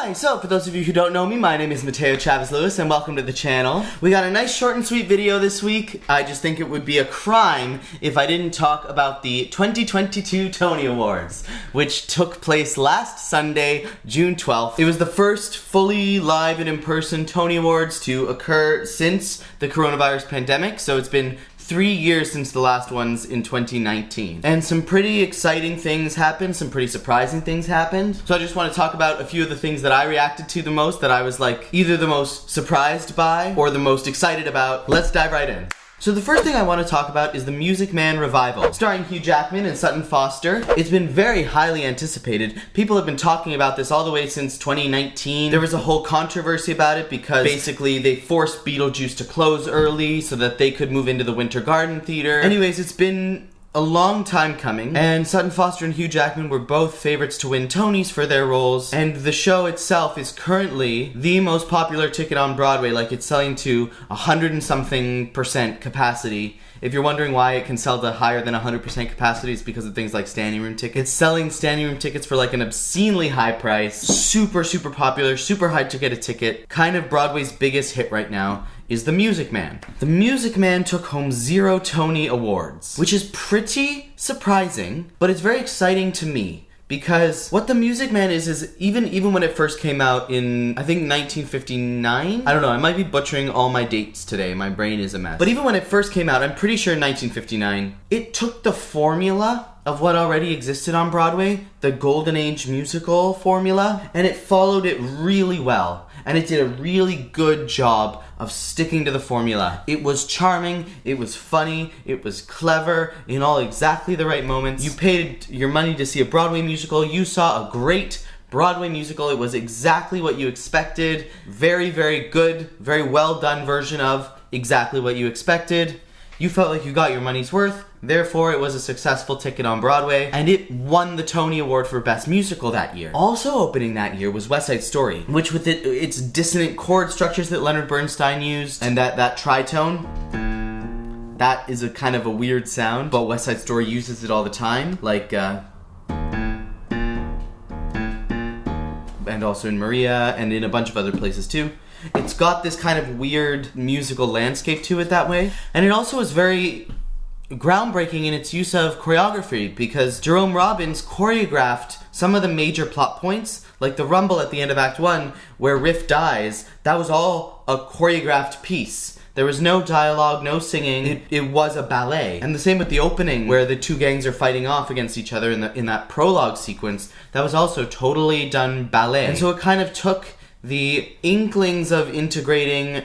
Hi, so for those of you who don't know me, my name is Mateo Chavez Lewis and welcome to the channel. We got a nice short and sweet video this week. I just think it would be a crime if I didn't talk about the 2022 Tony Awards, which took place last Sunday, June 12th. It was the first fully live and in-person Tony Awards to occur since the coronavirus pandemic, so it's been 3 years since the last ones in 2019. And some pretty exciting things happened, some pretty surprising things happened. So I just want to talk about a few of the things that I reacted to the most, that I was like either the most surprised by or the most excited about. Let's dive right in. So the first thing I want to talk about is the Music Man revival, starring Hugh Jackman and Sutton Foster. It's been very highly anticipated. People have been talking about this all the way since 2019. There was a whole controversy about it because basically they forced Beetlejuice to close early so that they could move into the Winter Garden Theater. Anyways, it's been a long time coming, and Sutton Foster and Hugh Jackman were both favorites to win Tonys for their roles, and the show itself is currently the most popular ticket on Broadway. Like, it's selling to 100 and something % capacity. If you're wondering why it can sell to higher than 100% capacity, it's because of things like standing room tickets. It's selling standing room tickets for like an obscenely high price, super popular, super high to get a ticket. Kind of Broadway's biggest hit right now is The Music Man. The Music Man took home 0 Tony Awards, which is pretty surprising, but it's very exciting to me. Because what The Music Man is even when it first came out in, I think, 1959? I don't know, I might be butchering all my dates today, my brain is a mess. But even when it first came out, I'm pretty sure in 1959, it took the formula of what already existed on Broadway, the Golden Age musical formula, and it followed it really well. And it did a really good job of sticking to the formula. It was charming, it was funny, it was clever, in all exactly the right moments. You paid your money to see a Broadway musical, you saw a great Broadway musical. It was exactly what you expected. Very good, very well done version of exactly what you expected. You felt like you got your money's worth, therefore it was a successful ticket on Broadway, and it won the Tony Award for Best Musical that year. Also opening that year was West Side Story, which with its dissonant chord structures that Leonard Bernstein used, and that tritone, that is a kind of a weird sound, but West Side Story uses it all the time, like, and also in Maria, and in a bunch of other places too. It's got this kind of weird musical landscape to it that way. And it also is very groundbreaking in its use of choreography, because Jerome Robbins choreographed some of the major plot points, like the rumble at the end of Act 1, where Riff dies. That was all a choreographed piece. There was no dialogue, no singing. It was a ballet. And the same with the opening, where the two gangs are fighting off against each other in that prologue sequence. That was also totally done ballet. And so it kind of took the inklings of integrating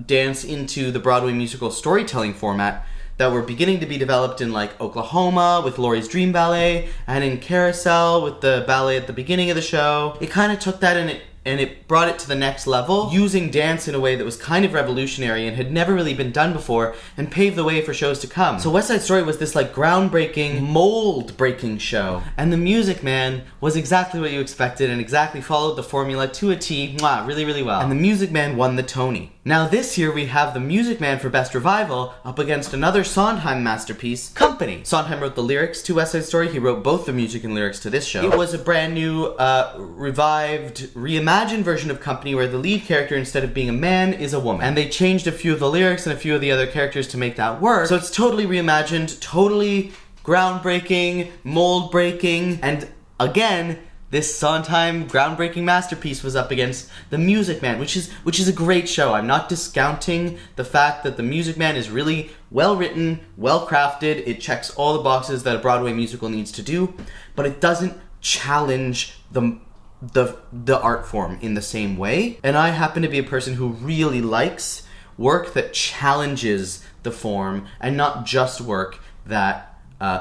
dance into the Broadway musical storytelling format that were beginning to be developed in like Oklahoma with Laurie's Dream Ballet, and in Carousel with the ballet at the beginning of the show. It kind of took that and it brought it to the next level, using dance in a way that was kind of revolutionary and had never really been done before, and paved the way for shows to come. So West Side Story was this like groundbreaking, mold-breaking show, and The Music Man was exactly what you expected and exactly followed the formula to a T, really well. And The Music Man won the Tony. Now this year we have The Music Man for Best Revival up against another Sondheim masterpiece, Company. Sondheim wrote the lyrics to West Side Story, he wrote both the music and lyrics to this show. It was a brand new, revived, reimagined version of Company where the lead character, instead of being a man, is a woman. And they changed a few of the lyrics and a few of the other characters to make that work. So it's totally reimagined, totally groundbreaking, mold-breaking, and again, this Sondheim groundbreaking masterpiece was up against The Music Man, which is a great show. I'm not discounting the fact that The Music Man is really well written, well crafted. It checks all the boxes that a Broadway musical needs to do, but it doesn't challenge the art form in the same way. And I happen to be a person who really likes work that challenges the form and not just work that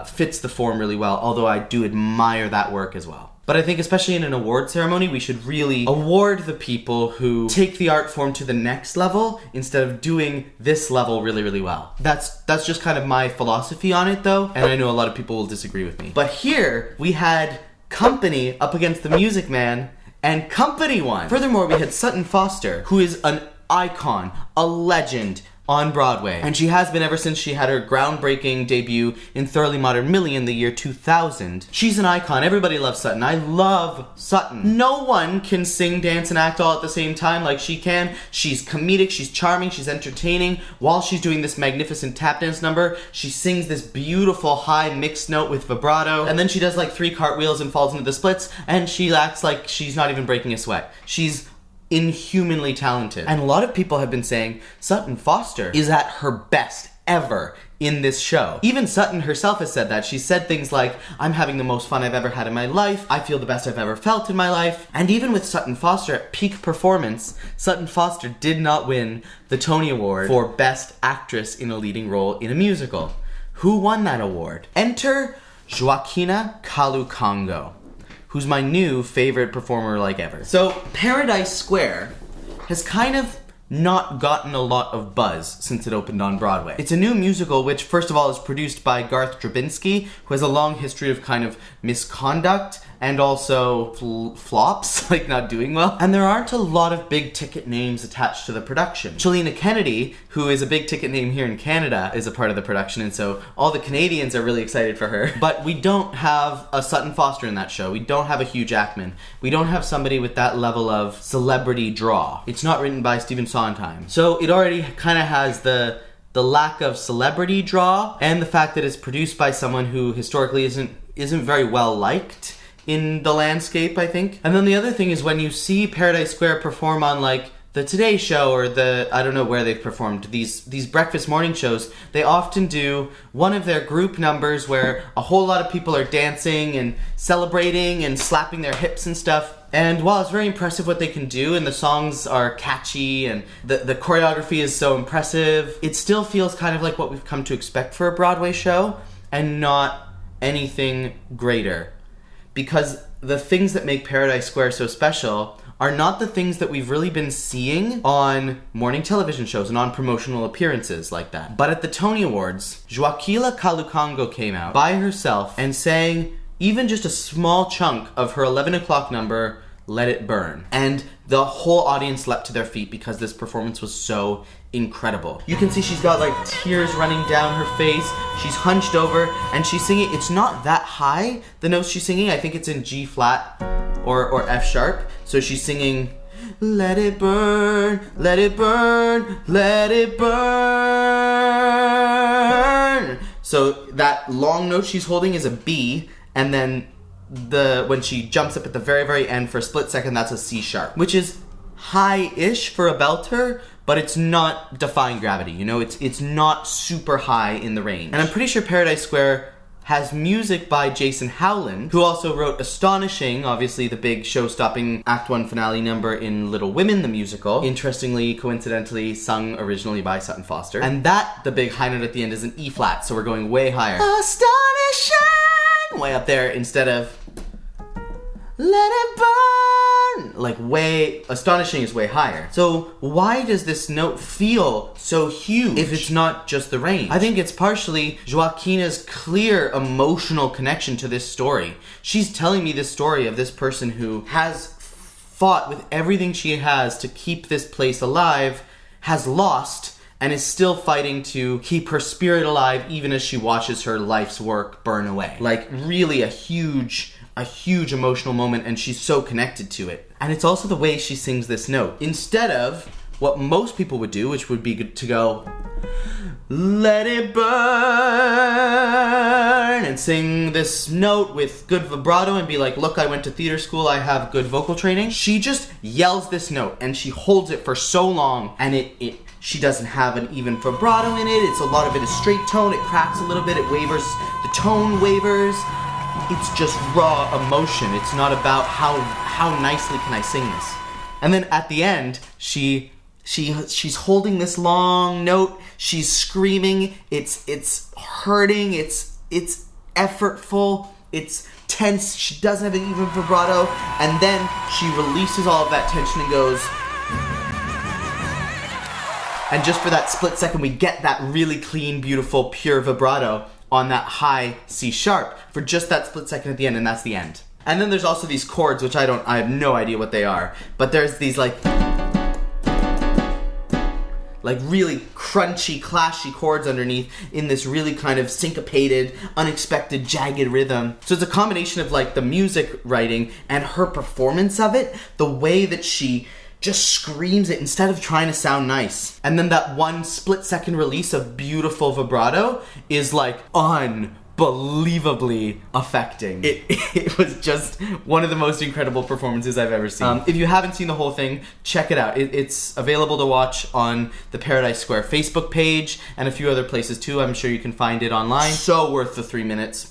fits the form really well, although I do admire that work as well. But I think especially in an award ceremony, we should really award the people who take the art form to the next level instead of doing this level really well. That's just kind of my philosophy on it though, and I know a lot of people will disagree with me. But here we had Company up against The Music Man, and Company won. Furthermore, we had Sutton Foster, who is an icon, a legend, on Broadway. And she has been ever since she had her groundbreaking debut in Thoroughly Modern Millie in the year 2000. She's an icon. Everybody loves Sutton. I love Sutton. No one can sing, dance, and act all at the same time like she can. She's comedic, she's charming, she's entertaining. While she's doing this magnificent tap dance number, she sings this beautiful high mixed note with vibrato, and then she does like 3 cartwheels and falls into the splits, and she acts like she's not even breaking a sweat. She's inhumanly talented. And a lot of people have been saying Sutton Foster is at her best ever in this show. Even Sutton herself has said that. She said things like, I'm having the most fun I've ever had in my life. I feel the best I've ever felt in my life. And even with Sutton Foster at peak performance, Sutton Foster did not win the Tony Award for Best Actress in a Leading Role in a Musical. Who won that award? Enter Joaquina Kalukango, who's my new favorite performer like ever. So, Paradise Square has kind of not gotten a lot of buzz since it opened on Broadway. It's a new musical which, first of all, is produced by Garth Drabinsky, who has a long history of kind of misconduct and also flops, like not doing well. And there aren't a lot of big ticket names attached to the production. Shalina Kennedy, who is a big ticket name here in Canada, is a part of the production, and so all the Canadians are really excited for her. But we don't have a Sutton Foster in that show. We don't have a Hugh Jackman. We don't have somebody with that level of celebrity draw. It's not written by Stephen Sondheim. So it already kind of has the lack of celebrity draw and the fact that it's produced by someone who historically isn't very well liked in the landscape, I think. And then the other thing is when you see Paradise Square perform on like the Today Show or I don't know where they've performed, these breakfast morning shows, they often do one of their group numbers where a whole lot of people are dancing and celebrating and slapping their hips and stuff. And while it's very impressive what they can do and the songs are catchy and the choreography is so impressive, it still feels kind of like what we've come to expect for a Broadway show and not anything greater. Because the things that make Paradise Square so special are not the things that we've really been seeing on morning television shows and on promotional appearances like that. But at the Tony Awards, Joaquina Kalukango came out by herself and sang even just a small chunk of her 11 o'clock number, Let It Burn. And the whole audience leapt to their feet because this performance was so incredible. You can see she's got like tears running down her face. She's hunched over and she's singing. It's not that high, the notes she's singing. I think it's in G flat or F sharp. So she's singing, let it burn, let it burn, let it burn. So that long note she's holding is a B, and then when she jumps up at the very, very end for a split second, that's a C sharp, which is high-ish for a belter, but it's not defying gravity, you know? It's not super high in the range. And I'm pretty sure Paradise Square has music by Jason Howland, who also wrote Astonishing, obviously the big show-stopping Act 1 finale number in Little Women, the musical. Interestingly, coincidentally, sung originally by Sutton Foster. And the big high note at the end is an E flat, so we're going way higher. Astonishing! Way up there instead of let it burn, like way, Astonishing is way higher. So why does this note feel so huge if it's not just the range? I think it's partially Joaquina's clear emotional connection to this story. She's telling me this story of this person who has fought with everything she has to keep this place alive, has lost, and is still fighting to keep her spirit alive even as she watches her life's work burn away. Like really a huge emotional moment, and she's so connected to it. And it's also the way she sings this note. Instead of what most people would do, which would be to go, let it burn, and sing this note with good vibrato and be like, look, I went to theater school, I have good vocal training. She just yells this note and she holds it for so long, and she doesn't have an even vibrato in it. A lot of it is straight tone. It cracks a little bit. It wavers. The tone wavers. It's just raw emotion. It's not about how nicely can I sing this. And then at the end, she's holding this long note. She's screaming. It's hurting. It's effortful. It's tense. She doesn't have an even vibrato. And then she releases all of that tension and goes. And just for that split second, we get that really clean, beautiful, pure vibrato on that high C sharp for just that split second at the end, and that's the end. And then there's also these chords, which I have no idea what they are, but there's these like like really crunchy, clashy chords underneath in this really kind of syncopated, unexpected, jagged rhythm. So it's a combination of like the music writing and her performance of it, the way that she just screams it instead of trying to sound nice. And then that one split-second release of beautiful vibrato is like unbelievably affecting. It was just one of the most incredible performances I've ever seen. If you haven't seen the whole thing, check it out. It's available to watch on the Paradise Square Facebook page and a few other places too. I'm sure you can find it online. So worth the 3 minutes.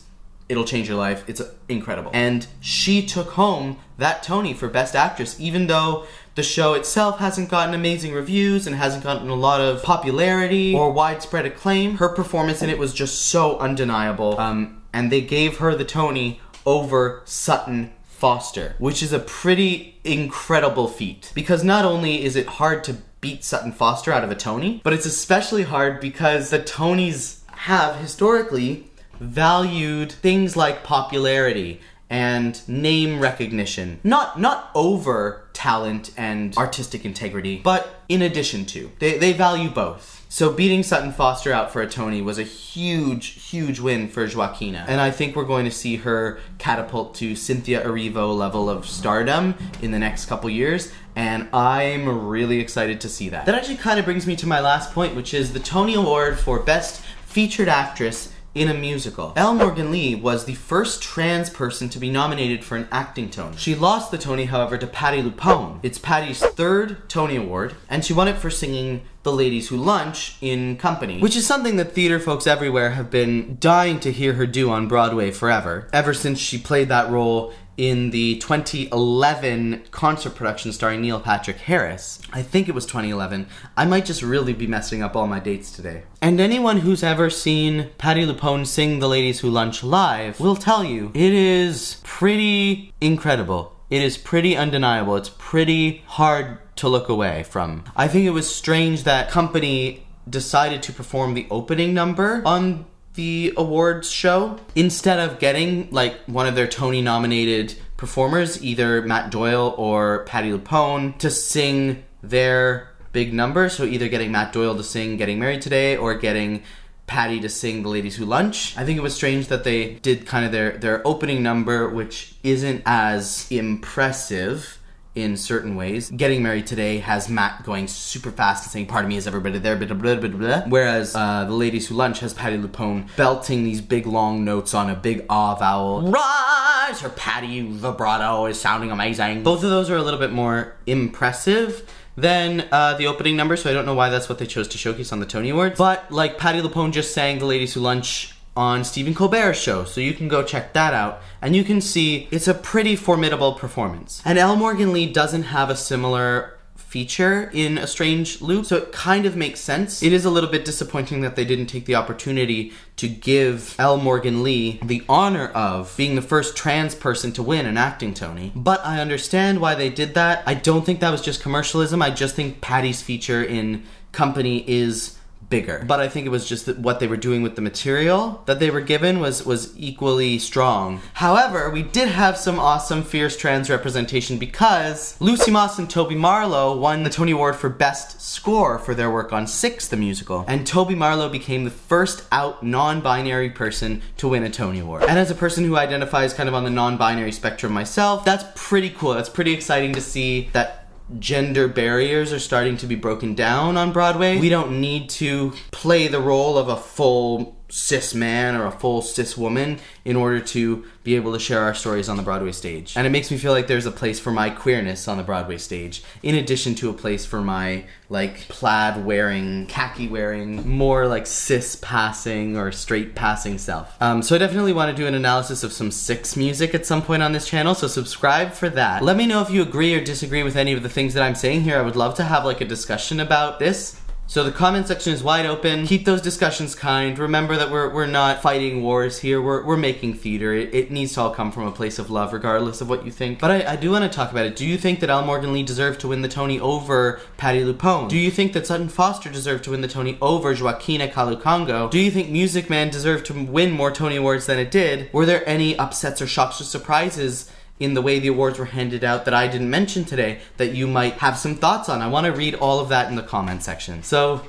It'll change your life. It's incredible. And she took home that Tony for Best Actress, even though the show itself hasn't gotten amazing reviews and hasn't gotten a lot of popularity or widespread acclaim. Her performance in it was just so undeniable. And they gave her the Tony over Sutton Foster, which is a pretty incredible feat. Because not only is it hard to beat Sutton Foster out of a Tony, but it's especially hard because the Tonys have historically valued things like popularity and name recognition. Not over talent and artistic integrity, but in addition to. They value both. So beating Sutton Foster out for a Tony was a huge win for Joaquina. And I think we're going to see her catapult to Cynthia Erivo level of stardom in the next couple years. And I'm really excited to see that. That actually kind of brings me to my last point, which is the Tony Award for Best Featured Actress in a musical. Elle Morgan Lee was the first trans person to be nominated for an acting Tony. She lost the Tony, however, to Patti LuPone. It's Patti's third Tony Award, and she won it for singing The Ladies Who Lunch in Company, which is something that theater folks everywhere have been dying to hear her do on Broadway forever, ever since she played that role in the 2011 concert production starring Neil Patrick Harris. I think it was 2011. I might just really be messing up all my dates today. And anyone who's ever seen Patti LuPone sing The Ladies Who Lunch live will tell you it is pretty incredible. It is pretty undeniable. It's pretty hard to look away from. I think it was strange that Company decided to perform the opening number on the awards show instead of getting like one of their Tony nominated performers, either Matt Doyle or Patti LuPone, to sing their big number. So either getting Matt Doyle to sing Getting Married Today or getting Patti to sing The Ladies Who Lunch. I think it was strange that they did kind of their opening number, which isn't as impressive in certain ways. Getting Married Today has Matt going super fast and saying, "Part of me is everybody there," blah, blah, blah, blah. Whereas The Ladies Who Lunch has Patti LuPone belting these big long notes on a big ah vowel. Rise! Her Patti vibrato is sounding amazing. Both of those are a little bit more impressive than the opening number, so I don't know why that's what they chose to showcase on the Tony Awards. But like Patti LuPone just sang The Ladies Who Lunch on Stephen Colbert's show, so you can go check that out, and you can see it's a pretty formidable performance. And Elle Morgan Lee doesn't have a similar feature in A Strange Loop, so it kind of makes sense. It is a little bit disappointing that they didn't take the opportunity to give Elle Morgan Lee the honor of being the first trans person to win an acting Tony, but I understand why they did that. I don't think that was just commercialism. I just think Patti's feature in Company is bigger. But I think it was just that what they were doing with the material that they were given was equally strong. However, we did have some awesome fierce trans representation because Lucy Moss and Toby Marlowe won the Tony Award for Best Score for their work on Six, the musical. And Toby Marlowe became the first out non-binary person to win a Tony Award. And as a person who identifies kind of on the non-binary spectrum myself, that's pretty cool. That's pretty exciting to see that gender barriers are starting to be broken down on Broadway. We don't need to play the role of a full cis man or a full cis woman in order to be able to share our stories on the Broadway stage. And it makes me feel like there's a place for my queerness on the Broadway stage, in addition to a place for my like plaid wearing, khaki wearing, more like cis passing or straight passing self. So I definitely want to do an analysis of some Six music at some point on this channel, so subscribe for that. Let me know if you agree or disagree with any of the things that I'm saying here. I would love to have like a discussion about this. So the comment section is wide open. Keep those discussions kind. Remember that we're not fighting wars here. We're making theater. It needs to all come from a place of love, regardless of what you think. But I do want to talk about it. Do you think that Elle Morgan Lee deserved to win the Tony over Patti LuPone? Do you think that Sutton Foster deserved to win the Tony over Joaquina Kalukango? Do you think Music Man deserved to win more Tony Awards than it did? Were there any upsets or shocks or surprises in the way the awards were handed out that I didn't mention today that you might have some thoughts on. I want to read all of that in the comment section. So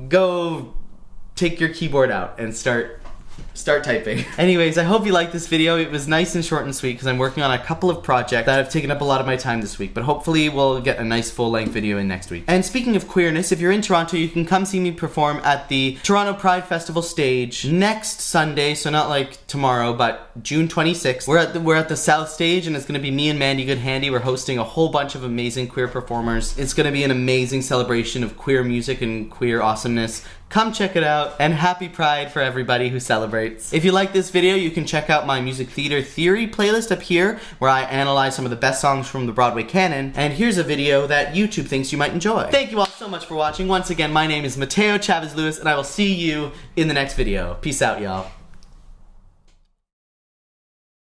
go take your keyboard out and start typing. Anyways, I hope you liked this video. It was nice and short and sweet because I'm working on a couple of projects that have taken up a lot of my time this week, but hopefully we'll get a nice full-length video in next week. And speaking of queerness, if you're in Toronto, you can come see me perform at the Toronto Pride Festival stage next Sunday, so not like tomorrow, but June 26th. We're at the South Stage, and it's going to be me and Mandy Good Handy. We're hosting a whole bunch of amazing queer performers. It's going to be an amazing celebration of queer music and queer awesomeness. Come check it out, and happy Pride for everybody who celebrates. If you like this video, you can check out my Music Theater Theory playlist up here, where I analyze some of the best songs from the Broadway canon, and here's a video that YouTube thinks you might enjoy. Thank you all so much for watching. Once again, my name is Mateo Chavez Lewis, and I will see you in the next video. Peace out, y'all.